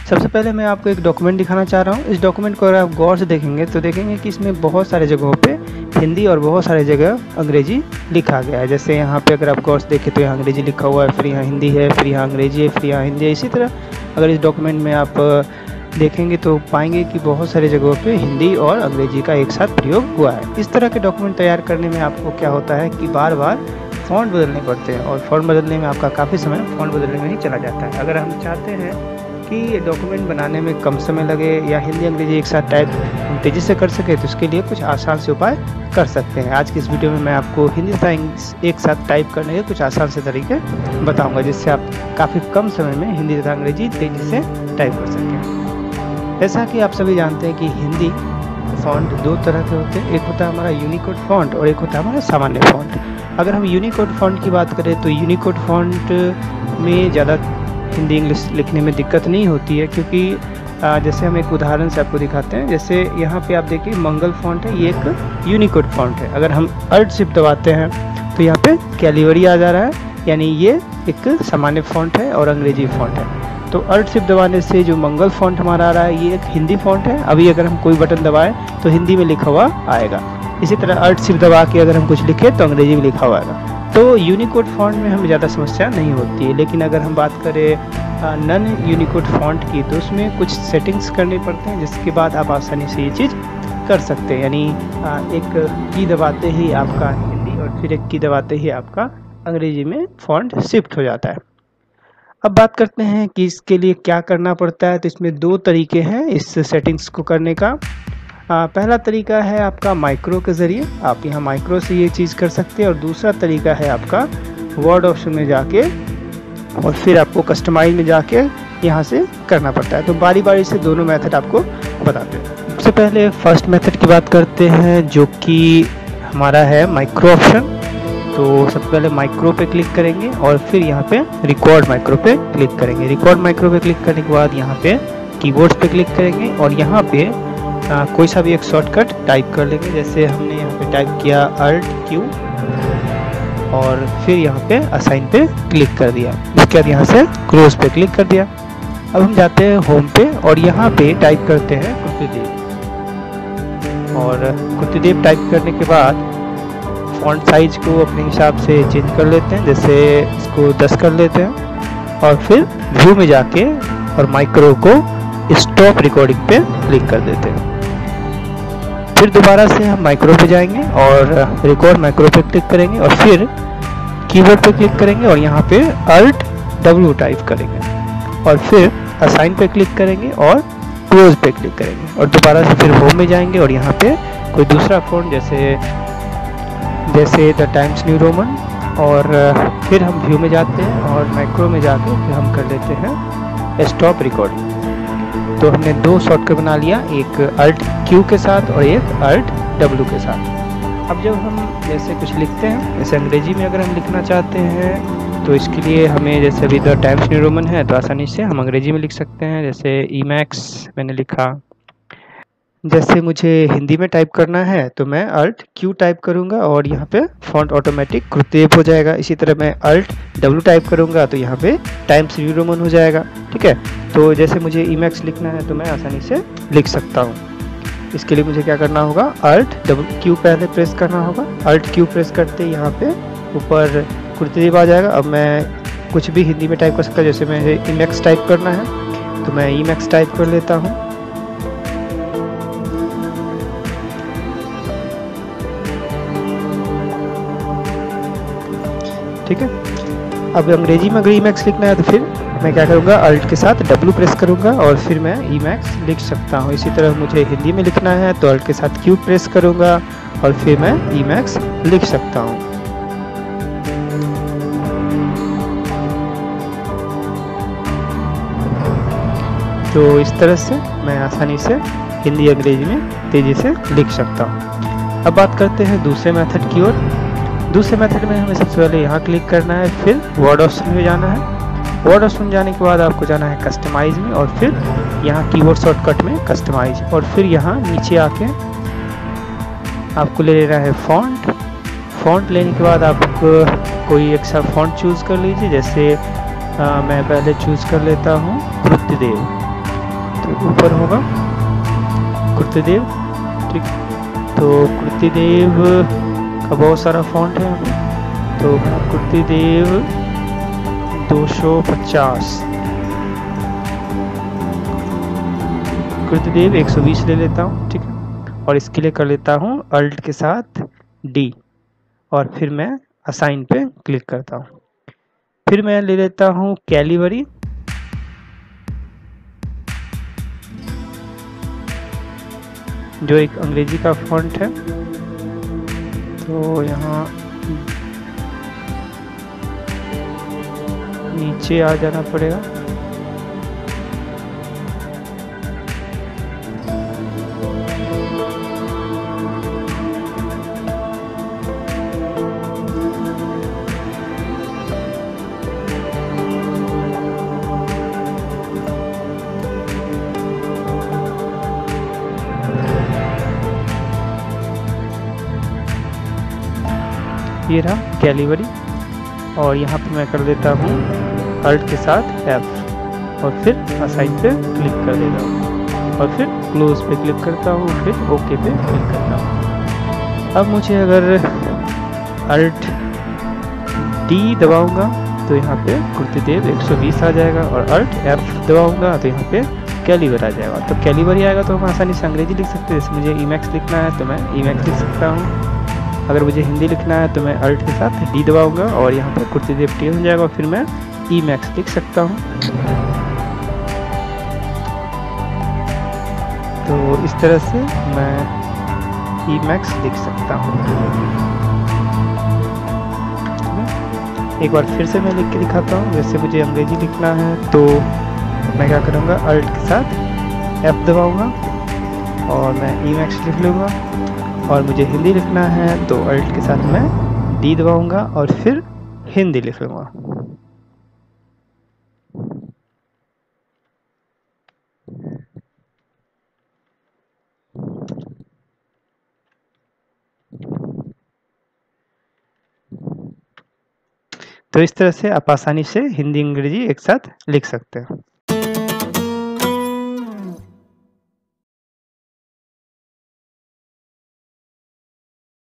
सबसे पहले मैं आपको एक डॉक्यूमेंट दिखाना चाह रहा हूँ। इस डॉक्यूमेंट को अगर आप गौर से देखेंगे तो देखेंगे कि इसमें बहुत सारे जगहों पे हिंदी और बहुत सारे जगह अंग्रेजी लिखा गया है। जैसे यहाँ पे अगर आप गौर से देखें तो यहाँ अंग्रेजी लिखा हुआ है, फिर यहाँ हिंदी है, फिर यहाँ अंग्रेजी है, फिर यहाँ हिंदी है। इसी तरह अगर इस डॉक्यूमेंट में आप देखेंगे तो पाएंगे कि बहुत सारे जगहों पे हिंदी और अंग्रेजी का एक साथ प्रयोग हुआ है। इस तरह के डॉक्यूमेंट तैयार करने में आपको क्या होता है कि बार बार फ़ॉन्ट बदलने पड़ते हैं और फ़ॉन्ट बदलने में आपका काफ़ी समय फ़ॉन्ट बदलने में ही चला जाता है। अगर हम चाहते हैं कि डॉक्यूमेंट बनाने में कम समय लगे या हिंदी अंग्रेजी एक साथ टाइप हम तेज़ी से कर सके तो इसके लिए कुछ आसान से उपाय कर सकते हैं। आज की इस वीडियो में मैं आपको हिंदी तथा इंग्लिश एक साथ टाइप करने के कुछ आसान से तरीके बताऊंगा, जिससे आप काफ़ी कम समय में हिंदी तथा अंग्रेजी तेज़ी से टाइप कर सकें। जैसा कि आप सभी जानते हैं कि हिंदी फ़ॉन्ट दो तरह के होते हैं, एक होता है हमारा यूनिकोड फ़ॉन्ट और एक होता है हमारा सामान्य फ़ॉन्ट। अगर हम यूनिकोड फ़ॉन्ट की बात करें तो यूनिकोड फ़ॉन्ट में ज़्यादा हिंदी इंग्लिश लिखने में दिक्कत नहीं होती है, क्योंकि जैसे हम एक उदाहरण से आपको दिखाते हैं। जैसे यहाँ पे आप देखिए मंगल फ़ॉन्ट है, ये एक यूनिकोड फ़ॉन्ट है। अगर हम अल्ट शिफ्ट दबाते हैं तो यहाँ पे कैलिबरी आ जा रहा है, यानी ये एक सामान्य फ़ॉन्ट है और अंग्रेजी फ़ॉन्ट है। तो अल्ट शिफ्ट दबाने से जो मंगल फ़ॉन्ट हमारा आ रहा है ये एक हिंदी फ़ॉन्ट है। अभी अगर हम कोई बटन दबाएं तो हिंदी में लिखा हुआ आएगा। इसी तरह अल्ट शिफ्ट दबा के अगर हम कुछ लिखें तो अंग्रेजी में लिखा हुआ आएगा। तो यूनिकोड फ़ॉन्ट में हमें ज़्यादा समस्या नहीं होती है। लेकिन अगर हम बात करें नॉन यूनिकोड फ़ॉन्ट की तो उसमें कुछ सेटिंग्स करने पड़ते हैं, जिसके बाद आप आसानी से ये चीज़ कर सकते हैं। यानी एक की दबाते ही आपका हिंदी और फिर एक की दबाते ही आपका अंग्रेजी में फ़ॉन्ट शिफ्ट हो जाता है। अब बात करते हैं कि इसके लिए क्या करना पड़ता है। तो इसमें दो तरीके हैं इस सेटिंग्स को करने का। पहला तरीका है आपका माइक्रो के ज़रिए, आप यहाँ माइक्रो से ये चीज़ कर सकते हैं। और दूसरा तरीका है आपका वर्ड ऑप्शन में जाके और फिर आपको कस्टमाइज में जाके यहाँ से करना पड़ता है। तो बारी बारी से दोनों मेथड आपको बताते हैं। सबसे पहले फर्स्ट मेथड की बात करते हैं, जो कि हमारा है माइक्रो ऑप्शन। तो सबसे पहले माइक्रो पे क्लिक करेंगे और फिर यहाँ पे रिकॉर्ड माइक्रो पे क्लिक करेंगे। रिकॉर्ड माइक्रो पे क्लिक करने के बाद यहाँ पे कीबोर्ड्स पे क्लिक करेंगे और यहाँ पे कोई सा भी एक शॉर्टकट टाइप कर लेंगे। जैसे हमने यहाँ पे टाइप किया अल्ट क्यू और फिर यहाँ पे असाइन पे क्लिक कर दिया। उसके बाद यहाँ से क्लोज पे क्लिक कर दिया। अब हम जाते हैं होम पे और यहाँ पे टाइप करते हैं कुर्तीदेव। और कुर्तीदेव टाइप करने के बाद फॉन्ट साइज को अपने हिसाब से चेंज कर लेते हैं। जैसे इसको 10 कर लेते हैं और फिर व्यू में जाके और माइक्रो को स्टॉप रिकॉर्डिंग पे क्लिक कर देते हैं। फिर दोबारा से हम माइक्रो पे जाएंगे और रिकॉर्ड माइक्रो पे क्लिक करेंगे और फिर कीबोर्ड पे क्लिक करेंगे और यहाँ पे अल्ट डब्ल्यू टाइप करेंगे और फिर असाइन पे क्लिक करेंगे और क्लोज पे क्लिक करेंगे और दोबारा से फिर होम में जाएंगे और यहाँ पे कोई दूसरा फ़ॉन्ट जैसे द टाइम्स न्यू रोमन और फिर हम व्यू में जाते हैं और माइक्रो में जाके फिर हम कर लेते हैं स्टॉप रिकॉर्डिंग। तो हमने दो शॉर्टकट बना लिया, एक अल्ट क्यू के साथ और एक अल्ट डब्ल्यू के साथ। अब जब हम जैसे कुछ लिखते हैं, जैसे अंग्रेजी में अगर हम लिखना चाहते हैं तो इसके लिए हमें जैसे अभी द टाइम्स न्यू रोमन है तो आसानी से हम अंग्रेजी में लिख सकते हैं। जैसे ईमैक्स मैंने लिखा। जैसे मुझे हिंदी में टाइप करना है तो मैं अल्ट क्यू टाइप करूंगा और यहाँ पे फॉन्ट ऑटोमेटिक कुर्तीदेव हो जाएगा। इसी तरह मैं अल्ट डब्ल्यू टाइप करूंगा तो यहाँ पे टाइम्स न्यू रोमन हो जाएगा। ठीक है, तो जैसे मुझे ईमैक्स लिखना है तो मैं आसानी से लिख सकता हूँ। इसके लिए मुझे क्या करना होगा, अल्ट डब्ल्यू क्यू पहले प्रेस करना होगा। अल्ट क्यू प्रेस करते यहाँ पे ऊपर कुर्तीदेव आ जाएगा। अब मैं कुछ भी हिंदी में टाइप कर सकता हूँ। जैसे मुझे ईमैक्स टाइप करना है तो मैं ईमैक्स टाइप कर लेता हूँ। ठीक है, अब अंग्रेजी में अगर ईमैक्स लिखना है तो फिर मैं क्या करूँगा, अल्ट के साथ डब्ल्यू प्रेस करूँगा और फिर मैं ईमैक्स लिख सकता हूँ। इसी तरह मुझे हिंदी में लिखना है तो अल्ट के साथ क्यू प्रेस करूँगा और फिर मैं ईमैक्स लिख सकता हूँ। तो इस तरह से मैं आसानी से हिंदी अंग्रेजी में तेज़ी से लिख सकता हूँ। अब बात करते हैं दूसरे मेथड की ओर। दूसरे मेथड में हमें सबसे पहले यहाँ क्लिक करना है, फिर वर्ड ऑप्शन में जाना है। वर्ड ऑप्शन जाने के बाद आपको जाना है कस्टमाइज में और फिर यहाँ कीबोर्ड शॉर्टकट में कस्टमाइज और फिर यहाँ नीचे आके आपको ले लेना है फ़ॉन्ट। फ़ॉन्ट लेने के बाद आप कोई एक सा फ़ॉन्ट चूज़ कर लीजिए। जैसे मैं पहले चूज़ कर लेता हूँ कुर्तीदेव। तो ऊपर होगा कुर्तीदेव, ठीक। तो कुर्तीदेव का बहुत सारा फॉन्ट है यहाँ पे, तो मैं कुर्तीदेव 250, कुर्तीदेव 120 ले लेता हूँ, ठीक है। और इसके लिए कर लेता हूँ अल्ट के साथ डी, और फिर मैं असाइन पे क्लिक करता हूँ। फिर मैं ले लेता हूँ कैलिबरी, जो एक अंग्रेजी का फॉन्ट है। तो यहाँ नीचे आ जाना पड़ेगा, ये रहा कैलिबरी। और यहाँ पे मैं कर देता हूँ अल्ट के साथ F, और फिर असाइन पे क्लिक कर देता हूँ, और फिर क्लोज पे क्लिक करता हूँ, फिर ओके पे क्लिक करता हूँ। अब मुझे अगर अल्ट डी दबाऊंगा तो यहाँ पे कुर्तीदेव 120 आ जाएगा, और अल्ट F दबाऊंगा तो यहाँ पे कैलिबर आ जाएगा। तो कैलिबर ही आएगा तो हम आसानी से अंग्रेजी लिख सकते हैं। जैसे मुझे ईमैक्स लिखना है तो मैं ईमैक्स लिख सकता हूँ। अगर मुझे हिंदी लिखना है तो मैं अल्ट के साथ डी दबाऊंगा और यहाँ पर कुर्तीदेव टी हो जाएगा, और फिर मैं ईमैक्स लिख सकता हूँ। तो इस तरह से मैं ईमैक्स लिख सकता हूँ। एक बार फिर से मैं लिख के दिखाता हूँ। जैसे मुझे अंग्रेजी लिखना है तो मैं क्या करूँगा, अल्ट के साथ F दबाऊंगा और मैं ईमैक्स लिख लूँगा। और मुझे हिंदी लिखना है तो अल्ट के साथ मैं डी दबाऊंगा और फिर हिंदी लिख लूँगा। तो इस तरह से आप आसानी से हिंदी अंग्रेजी एक साथ लिख सकते हैं।